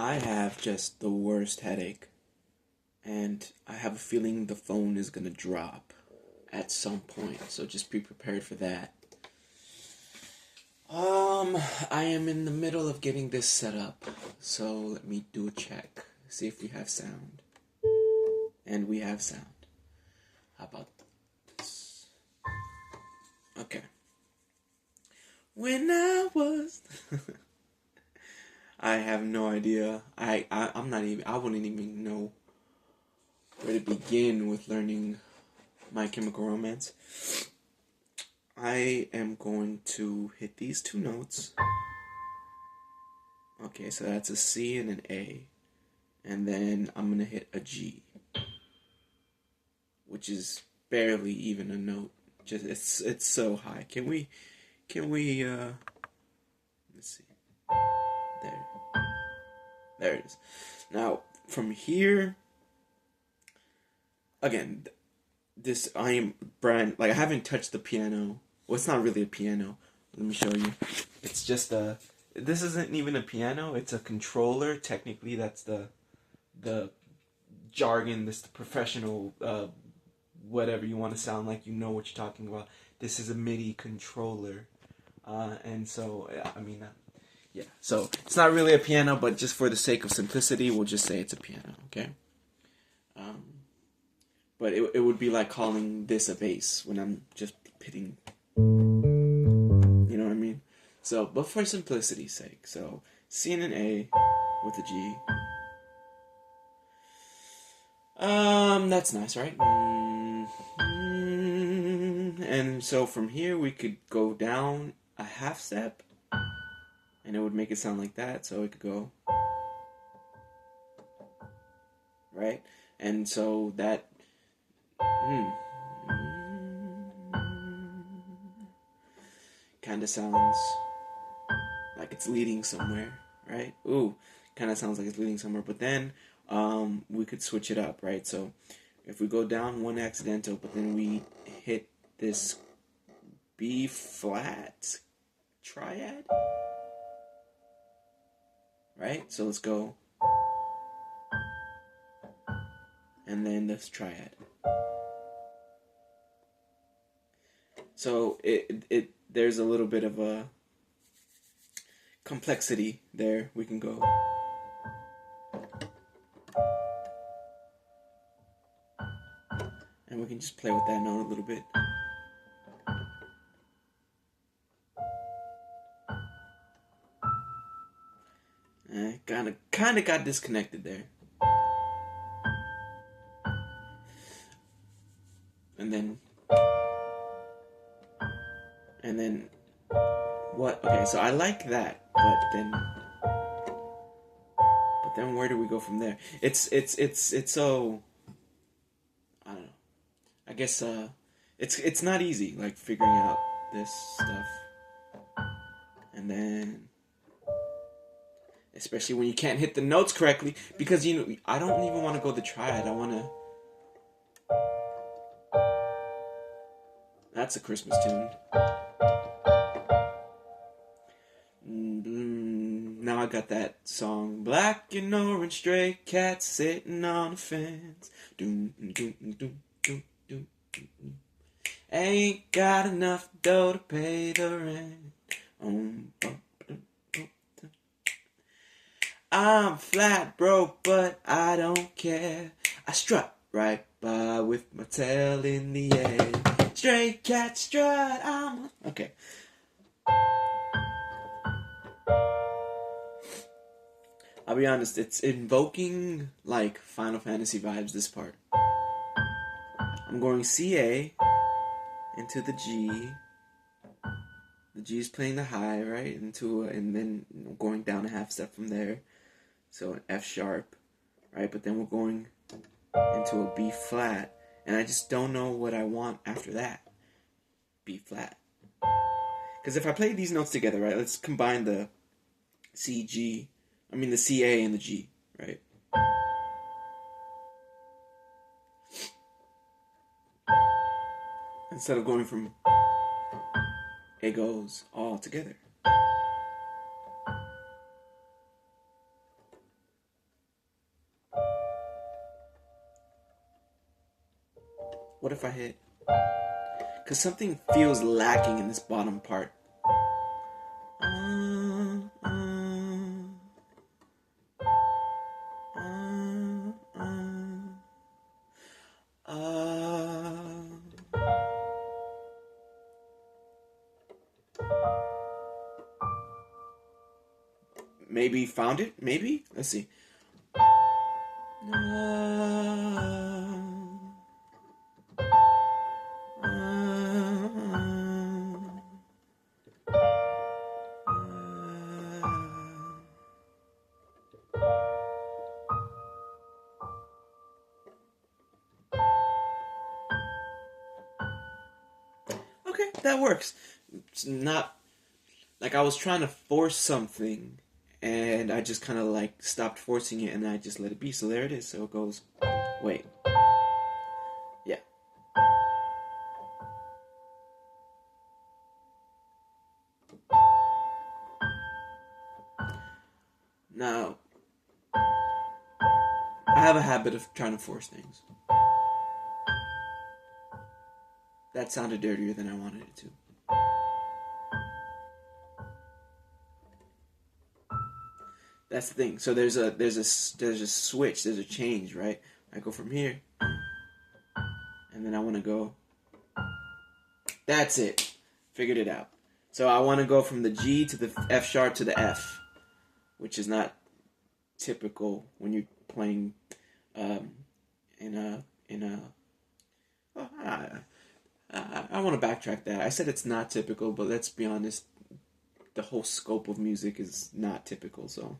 I have just the worst headache, and I have a feeling the phone is gonna drop at some point, so just be prepared for that. I am in the middle of getting this set up, so let me do a check, see if we have sound. And we have sound. How about this? Okay. When I was I have no idea. I'm not even, I wouldn't even know where to begin with learning My Chemical Romance. I am going to hit these two notes. Okay, so that's a C and an A. And then I'm going to hit a G, which is barely even a note. Just it's so high. Can we let's see. There it is. Now, from here, again, this, I am brand, like, I haven't touched the piano. Well, it's not really a piano. Let me show you. It's just this isn't even a piano. It's a controller. Technically, that's the jargon. This the professional, whatever you want to sound like. You know what you're talking about. This is a MIDI controller, and so yeah. So it's not really a piano, but just for the sake of simplicity, we'll just say it's a piano. Okay. But it would be like calling this a bass when I'm just hitting. You know what I mean? So, but for simplicity's sake, so C and an A with a G. That's nice, right? And so from here we could go down a half step, and it would make it sound like that. So it could go right, and so that kind of sounds like it's leading somewhere, right? Ooh, kind of sounds like it's leading somewhere. But then we could switch it up, right? So if we go down one accidental, but then we hit this B flat triad, right? So let's go, and then this triad. So it there's a little bit of a complexity there. We can go. And we can just play with that note a little bit. Kind of got disconnected there. And then what? Okay, so I like that, but then where do we go from there? It's so, I don't know. I guess it's not easy, like, figuring out this stuff. And then especially when you can't hit the notes correctly, because I don't even want to go the triad. I want to. That's a Christmas tune. Now I got that song, Black and Orange Stray Cats Sitting on a Fence. Doom, doom, doom, doom, doom, doom. Ain't got enough dough to pay the rent. I'm flat broke, but I don't care. I strut right by with my tail in the air. Stray cat strut, okay. I'll be honest, it's invoking, like, Final Fantasy vibes, this part. I'm going C-A into the G. The G is playing the high, right? And then going down a half step from there. So an F sharp, right? But then we're going into a B flat. And I just don't know what I want after that. B flat. Because if I play these notes together, right? Let's combine the the C-A and the G, right? Instead of going from, it goes all together. What if I hit? Because something feels lacking in this bottom part. Maybe found it? Maybe? Let's see. Okay, that works. It's not like I was trying to force something and I just kind of like stopped forcing it and I just let it be. So there it is. So it goes, wait. Yeah. Now, I have a habit of trying to force things. That sounded dirtier than I wanted it to. That's the thing. So there's a switch, there's a change, right? I go from here, and then I want to go. That's it. Figured it out. So I want to go from the G to the F sharp to the F, which is not typical when you're playing in a. Oh, I want to backtrack that. I said it's not typical, but let's be honest. The whole scope of music is not typical, so.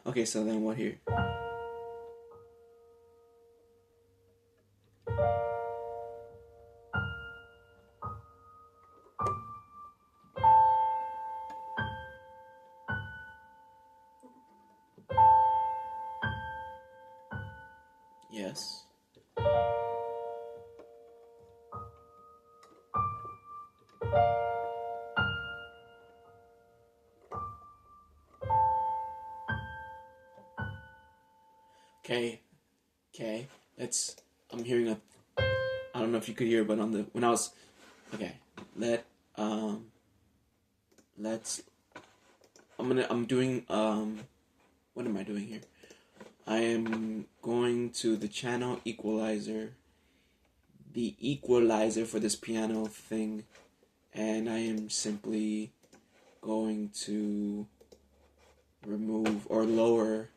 Okay, so then what here? Yes. Okay. Okay. I'm hearing a. I don't know if you could hear, but when I was. Okay. Let's. I'm doing. What am I doing here? I am going to the channel equalizer. The equalizer for this piano thing. And I am simply going to remove or lower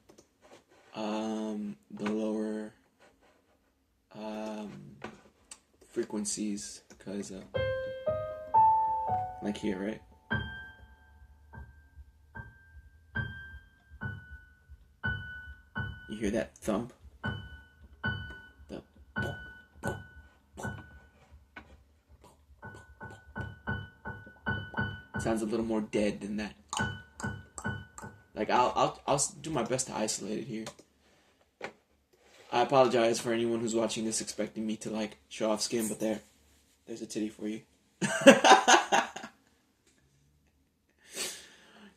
the lower frequencies because like here, right? You hear that thump? The sounds a little more dead than that. Like I'll do my best to isolate it here. I apologize for anyone who's watching this expecting me to like show off skin, but there's a titty for you.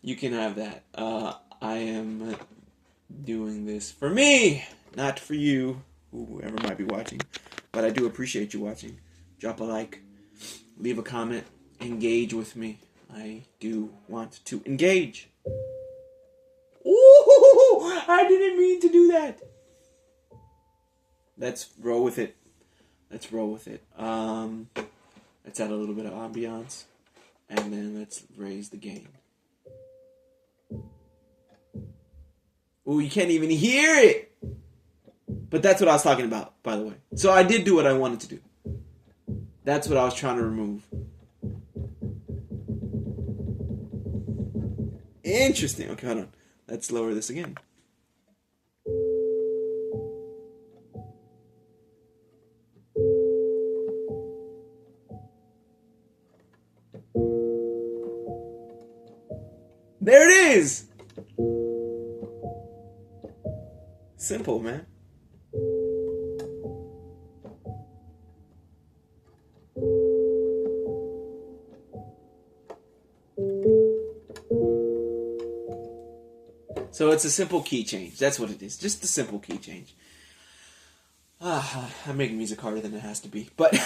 You can have that. I am doing this for me, not for you, whoever might be watching. But I do appreciate you watching. Drop a like, leave a comment, engage with me. I do want to engage. Ooh, I didn't mean to do that. Let's roll with it. Let's add a little bit of ambiance, and then let's raise the gain. Ooh, you can't even hear it. But that's what I was talking about, by the way. So I did do what I wanted to do. That's what I was trying to remove. Interesting. Okay, hold on. Let's lower this again. There it is! Simple, man. So it's a simple key change. That's what it is. Just a simple key change. I'm making music harder than it has to be. But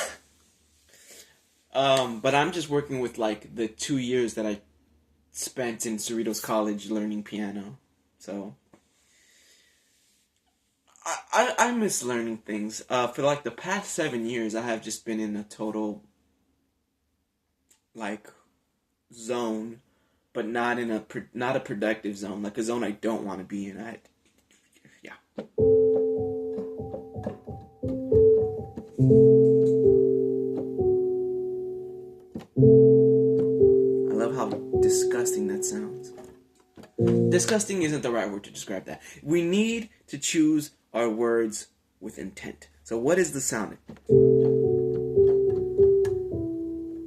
I'm just working with like the 2 years that I spent in Cerritos College learning piano. So I miss learning things. For like the past 7 years, I have just been in a total like zone, but not in a not a productive zone, like a zone I don't want to be in. Yeah. I love how disgusting that sounds. Disgusting isn't the right word to describe that. We need to choose our words with intent. So what is the sound?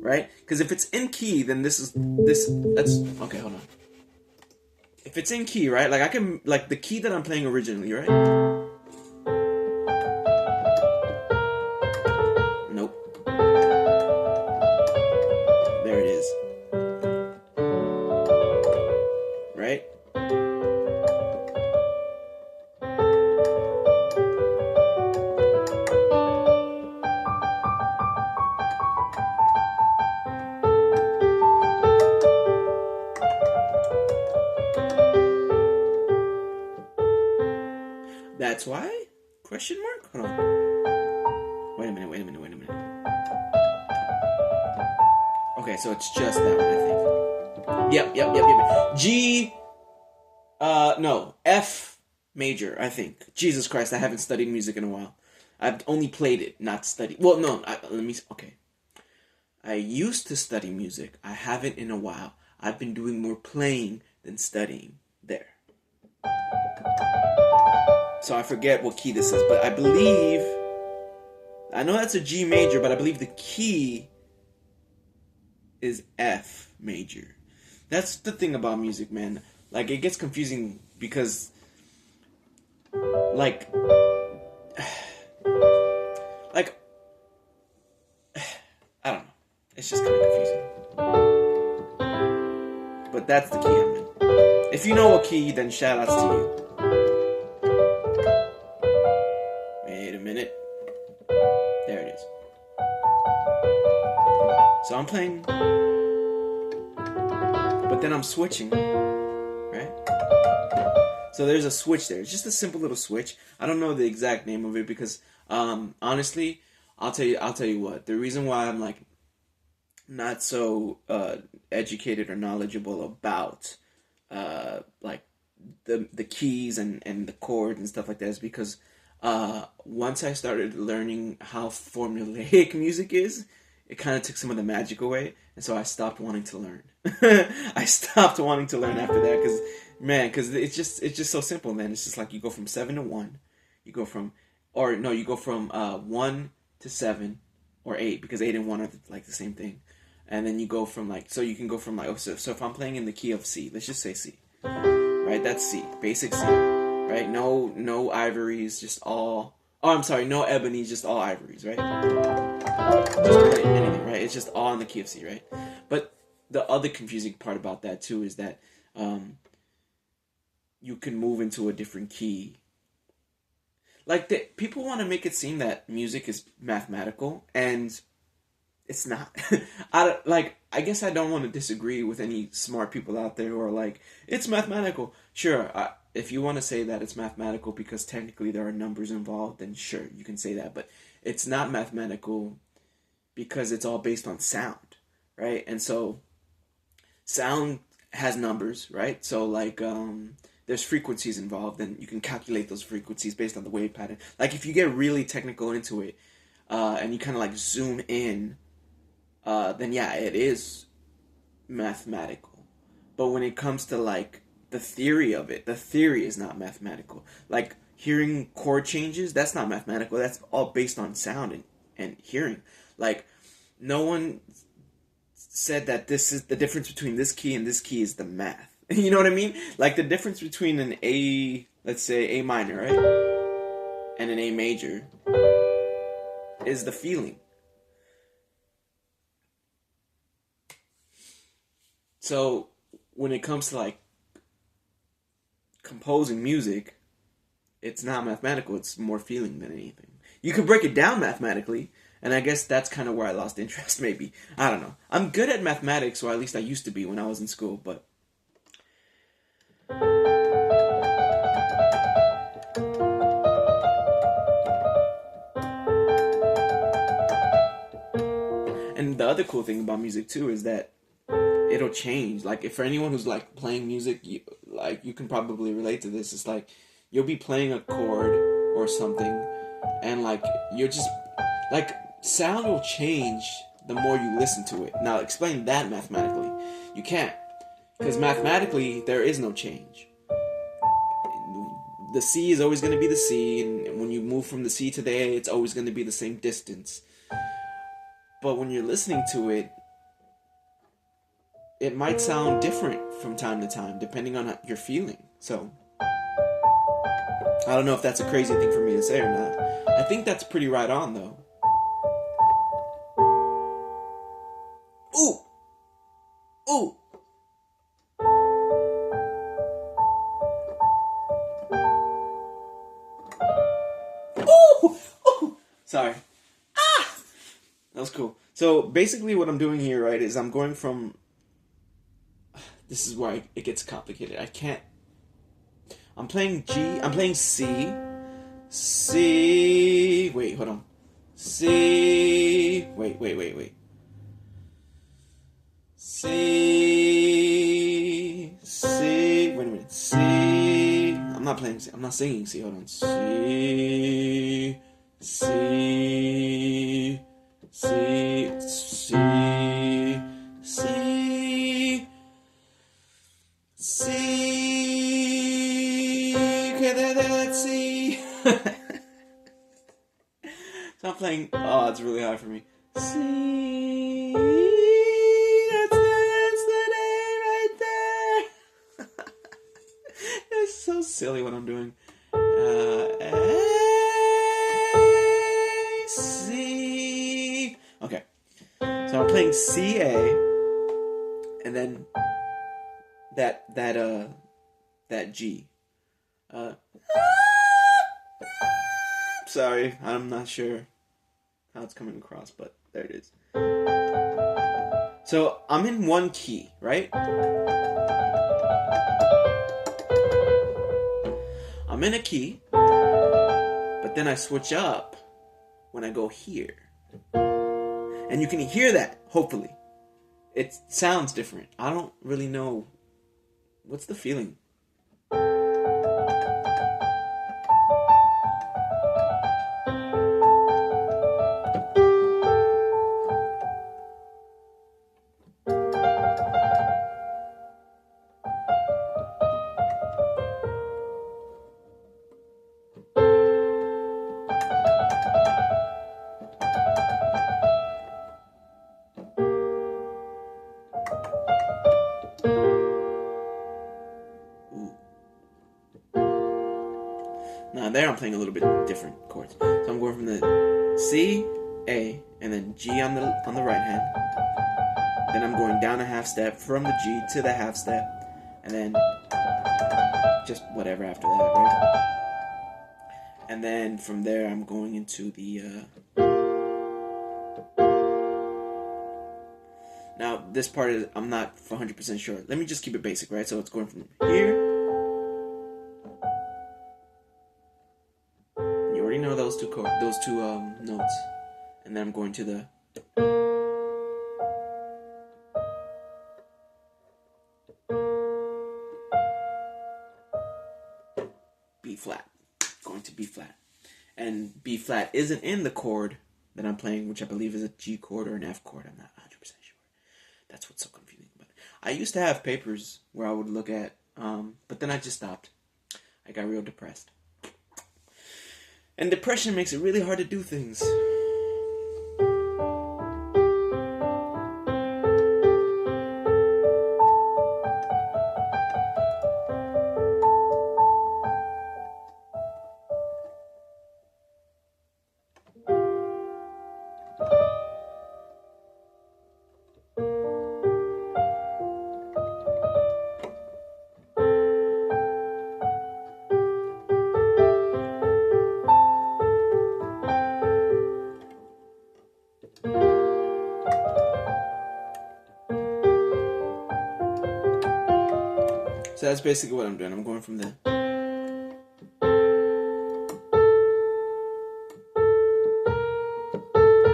Right? Because if it's in key, then that's okay, hold on. If it's in key, right? Like I can, like the key that I'm playing originally, right? Nope. There it is. Right? That's why? Question mark? Hold on. Wait a minute. Okay, so it's just that one, I think. Yep. G, no, F major, I think. Jesus Christ, I haven't studied music in a while. I've only played it, not studied. Well, no, okay. I used to study music. I haven't in a while. I've been doing more playing than studying. There. So I forget what key this is, but I know that's a G major, but I believe the key is F major. That's the thing about music, man. Like, it gets confusing because, like, I don't know. It's just kind of confusing. But that's the key I'm in. If you know what key, then shout outs to you. Wait a minute. There it is. So I'm playing, but then I'm switching, right? So there's a switch there. It's just a simple little switch. I don't know the exact name of it because, honestly, I'll tell you what. The reason why I'm like not so educated or knowledgeable about like the keys and the chords and stuff like that is because once I started learning how formulaic music is, it kind of took some of the magic away, and so I stopped wanting to learn. I stopped wanting to learn after that because it's just so simple, man. It's just like you go from 7 to 1, you go from 1 to 7 or 8 because 8 and 1 are like the same thing, and then you go from like so if I'm playing in the key of C, let's just say C, right? That's C, basic C, right? No ivories, just all. Oh, I'm sorry, no ebonies, just all ivories, right? Just anything, right? It's just all in the key of C, right? But the other confusing part about that too is that you can move into a different key. Like people want to make it seem that music is mathematical, and it's not. I guess I don't want to disagree with any smart people out there who are like, it's mathematical. Sure, if you want to say that it's mathematical because technically there are numbers involved, then sure, you can say that. But it's not mathematical because it's all based on sound, right? And so sound has numbers, right? So like there's frequencies involved, and you can calculate those frequencies based on the wave pattern. Like if you get really technical into it, and you kind of like zoom in, then yeah, it is mathematical. But when it comes to like the theory of it, the theory is not mathematical. Like hearing chord changes, that's not mathematical. That's all based on sound and hearing. Like no one said that this is the difference between this key and this key is the math. You know what I mean? Like the difference between an A, let's say A minor, right? And an A major is the feeling. So when it comes to like composing music, it's not mathematical. It's more feeling than anything. You could break it down mathematically, and I guess that's kind of where I lost interest, maybe. I don't know. I'm good at mathematics, or at least I used to be when I was in school, but... And the other cool thing about music, too, is that it'll change. Like, if for anyone who's, like, playing music, you can probably relate to this. It's like, you'll be playing a chord or something, and, like, you're just... Like, sound will change the more you listen to it. Now, explain that mathematically. You can't. Because mathematically, there is no change. The C is always going to be the C, and when you move from the C to the A, it's always going to be the same distance. But when you're listening to it, it might sound different from time to time, depending on your feeling. So, I don't know if that's a crazy thing for me to say or not. I think that's pretty right on, though. Ooh! Ooh! Ooh! Ooh! Sorry. Ah! That was cool. So, basically what I'm doing here, right, is I'm going from... This is where it gets complicated. I can't... I'm playing G... I'm playing C... C... Wait, hold on. C... Wait. C... Wait a minute. C... I'm not playing C. I'm not singing C. Hold on. C... C... C... C... C... C... Okay, that's C. So I'm playing... Oh, it's really hard for me. C... That's the name right there. It's so silly what I'm doing. A, C... Okay. So I'm playing C, A, and then that G. Sorry, I'm not sure how it's coming across, but there it is. So I'm in one key, right? I'm in a key, but then I switch up when I go here. And you can hear that, hopefully. It sounds different. I don't really know. What's the feeling? Now there I'm playing a little bit different chords. So I'm going from the C, A, and then G on the right hand. Then I'm going down a half step from the G to the half step, and then just whatever after that, right? And then from there I'm going into the now this part is I'm not 100% sure. Let me just keep it basic, right? So it's going from here. Know those two notes, and then I'm going to the B flat, going to B flat, and B flat isn't in the chord that I'm playing, which I believe is a G chord or an F chord. I'm not 100% sure. That's what's so confusing. But I used to have papers where I would look at, but then I just stopped. I got real depressed. And depression makes it really hard to do things. So that's basically what I'm doing. I'm going from the...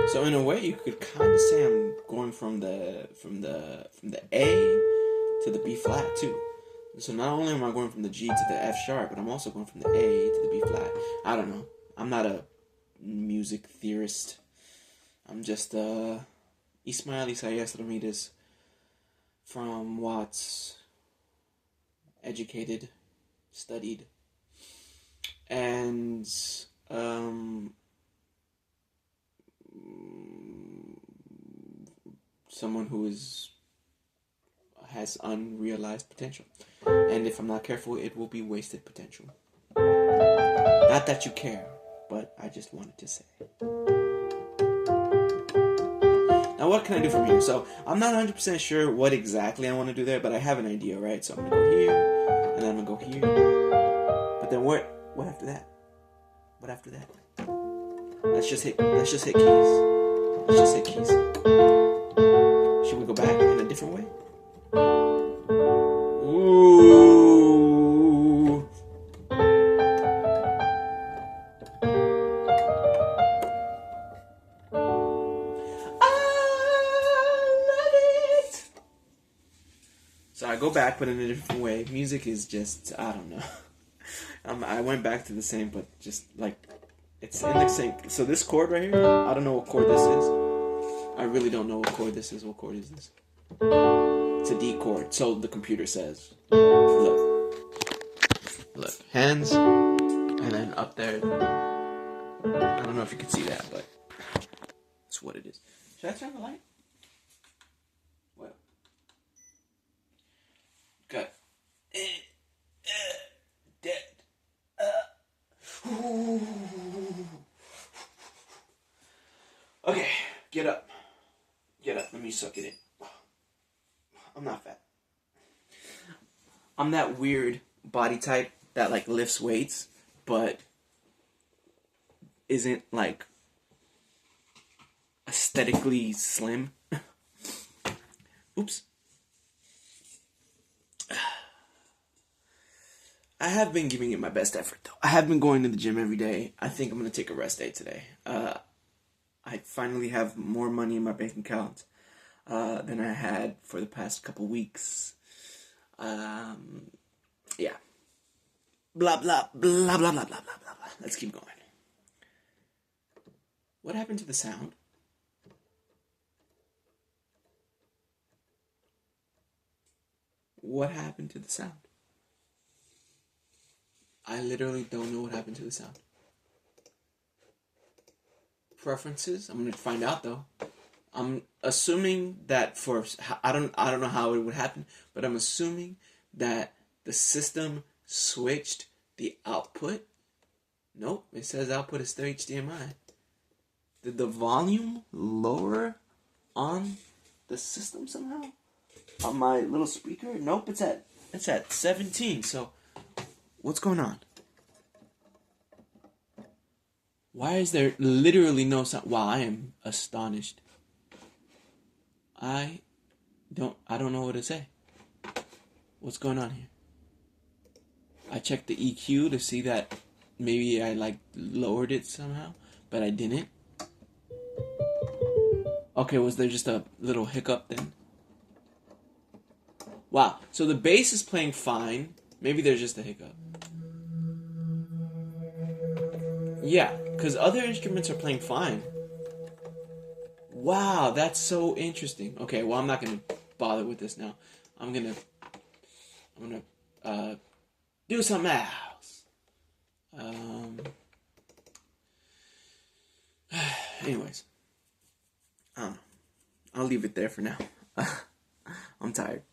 So in a way, you could kind of say I'm going from the A to the B flat too. So not only am I going from the G to the F sharp, but I'm also going from the A to the B flat. I don't know. I'm not a music theorist. I'm just Ismael Isaias Ramirez from Watts, educated, studied, and someone who has unrealized potential. And if I'm not careful, it will be wasted potential. Not that you care, but I just wanted to say. Now what can I do from here? So I'm not 100% sure what exactly I want to do there, but I have an idea, right? So I'm going to go here, and then I'm going to go here. But then what after that? What after that? Let's just hit keys. Let's just hit keys. Should we go back in a different way? Ooh. I love it. So I go back, but in a different way. Music is just, I don't know. I went back to the same, but just like, it's in the same. So this chord right here, I don't know what chord this is. I really don't know what chord this is. What chord is this? It's a D chord, so the computer says. Look, hands, and then up there. I don't know if you can see that, but that's what it is. Should I turn the light? What? Got dead. Okay, get up. Get up. Let me suck it in. I'm not fat. I'm that weird body type that like lifts weights, but isn't like aesthetically slim. Oops. I have been giving it my best effort though. I have been going to the gym every day. I think I'm gonna take a rest day today. I finally have more money in my bank account than I had for the past couple weeks. Yeah. Blah, blah, blah, blah, blah, blah, blah, blah, blah. Let's keep going. What happened to the sound? What happened to the sound? I literally don't know what happened to the sound. Preferences? I'm gonna find out though. I'm assuming that I don't know how it would happen, but I'm assuming that the system switched the output. Nope, it says output is still HDMI. Did the volume lower on the system somehow? On my little speaker? Nope, it's at 17. So what's going on? Why is there literally no sound? Wow, I am astonished. I don't know what to say. What's going on here? I checked the EQ to see that maybe I like lowered it somehow, but I didn't. Okay, was there just a little hiccup then? Wow, so the bass is playing fine. Maybe there's just a hiccup. Yeah, because other instruments are playing fine. Wow, that's so interesting. Okay, well, I'm not going to bother with this now. I'm gonna do something else. Anyways, I don't know. I'll leave it there for now. I'm tired.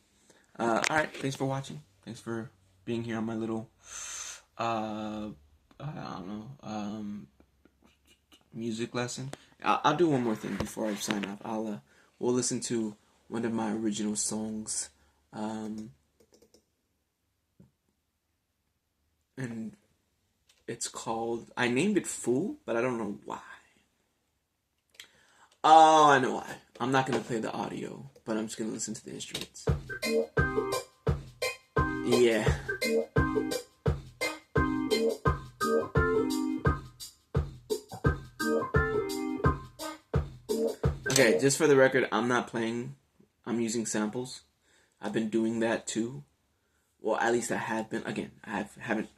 Alright, thanks for watching. Thanks for being here on my little, I don't know, music lesson. I'll do one more thing before I sign off. We'll listen to one of my original songs, and it's called, I named it Fool, but I don't know why. Oh, I know why. I'm not going to play the audio, but I'm just going to listen to the instruments. Yeah. Okay, just for the record, I'm not playing. I'm using samples. I've been doing that too. Well, at least I have been. Again, haven't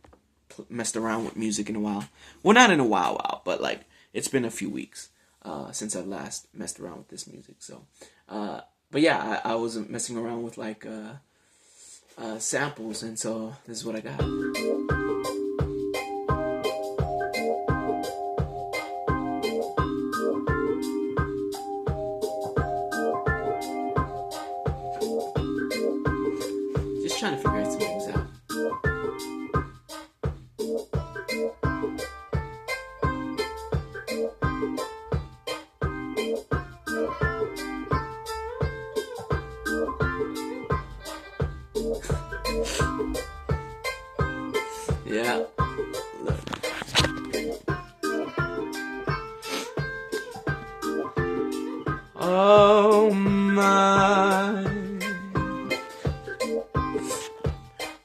messed around with music in a while. Well, not in a while, but like it's been a few weeks since I've last messed around with this music. So, but yeah, I was messing around with like samples, and so this is what I got. Just trying to figure some things out. Yeah. Look. Oh my.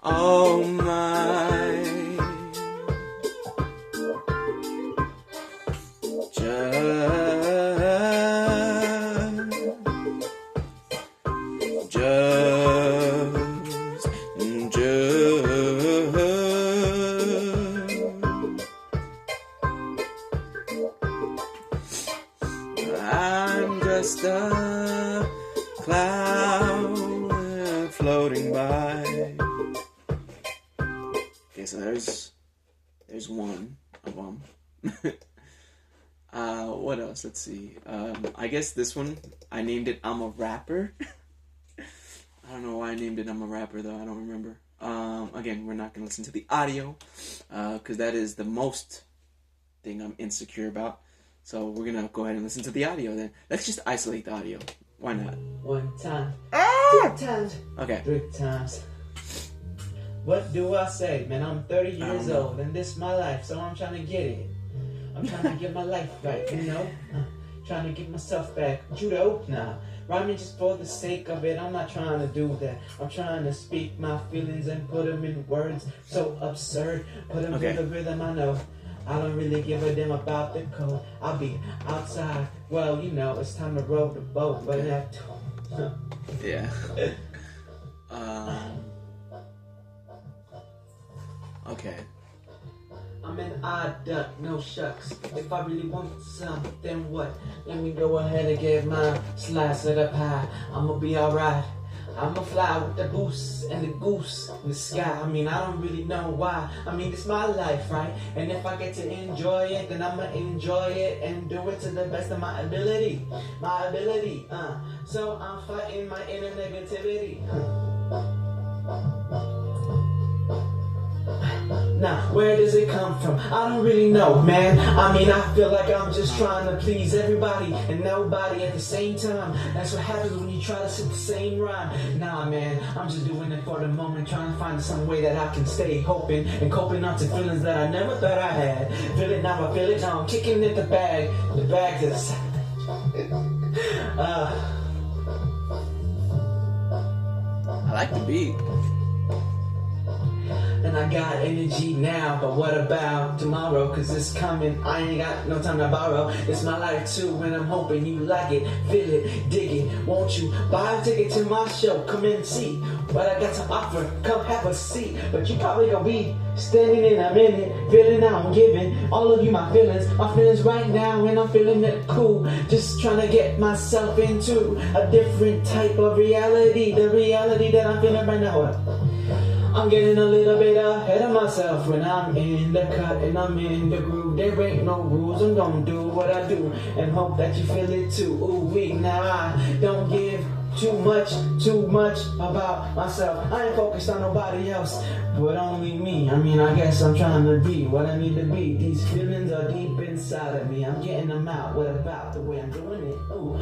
Oh my. I'm just a cloud floating by. Okay, so there's one of them. What else? Let's see. I guess this one, I named it I'm a Rapper. I don't know why I named it I'm a Rapper though, I don't remember. Again, we're not going to listen to the audio, because that is the most thing I'm insecure about. So we're going to go ahead and listen to the audio then. Let's just isolate the audio. Why not? One time, Ah! 2 times, Okay. 3 times. What do I say? Man, I'm 30 years old and this is my life, so I'm trying to get it. I'm trying to get my life right, you know? Trying to get myself back. Judo? Nah. Rhyming just for the sake of it. I'm not trying to do that. I'm trying to speak my feelings and put them in words so absurd. Put them in the rhythm I know. I don't really give a damn about the code. I'll be outside. Well, you know, it's time to row the boat, but that. Yeah. Okay. I'm an odd duck, no shucks. If I really want some, then what? Let me go ahead and get my slice of the pie. I'ma be alright. I'ma fly with the boost and the goose in the sky. I mean, I don't really know why. I mean, it's my life, right? And if I get to enjoy it, then I'ma enjoy it and do it to the best of my ability. My ability, So I'm fighting my inner negativity. Now, where does it come from? I don't really know, man. I mean, I feel like I'm just trying to please everybody and nobody at the same time. That's what happens when you try to sit the same rhyme. Nah, man, I'm just doing it for the moment, trying to find some way that I can stay hoping and coping up to feelings that I never thought I had. Feel it now, I feel it now. I'm kicking in the bag to the side. I like the beat. And I got energy now, but what about tomorrow? Cause it's coming, I ain't got no time to borrow. It's my life too, and I'm hoping you like it, feel it, dig it. Won't you buy a ticket to my show? Come and see what I got to offer, come have a seat. But you probably gonna be standing in a minute, feeling how I'm giving all of you my feelings right now, and I'm feeling it cool. Just trying to get myself into a different type of reality, the reality that I'm feeling right now. I'm getting a little bit ahead of myself when I'm in the cut and I'm in the groove. There ain't no rules, I'm gonna do what I do and hope that you feel it too. Ooh wee, now I don't give too much about myself. I ain't focused on nobody else, but only me. I mean, I guess I'm trying to be what I need to be. These feelings are deep inside of me. I'm getting them out. What about the way I'm doing it? Ooh,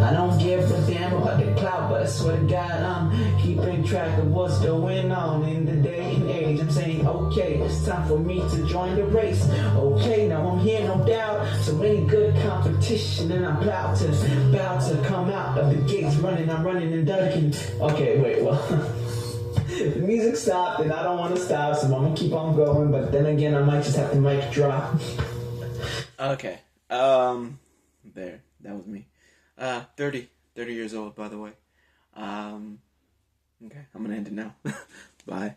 I don't give a damn about the clout, but I swear to God, I'm keeping track of what's going on in the day and age. I'm saying, okay, it's time for me to join the race. Okay, now I'm here, no doubt. So many good competition, and I'm about to come out of the gates running. I'm running and ducking. Okay, wait, well. The music stopped, and I don't want to stop, so I'm gonna keep on going. But then again, I might just have to mic drop. Okay. There. That was me. 30 years old, by the way. Okay, I'm gonna end it now. Bye.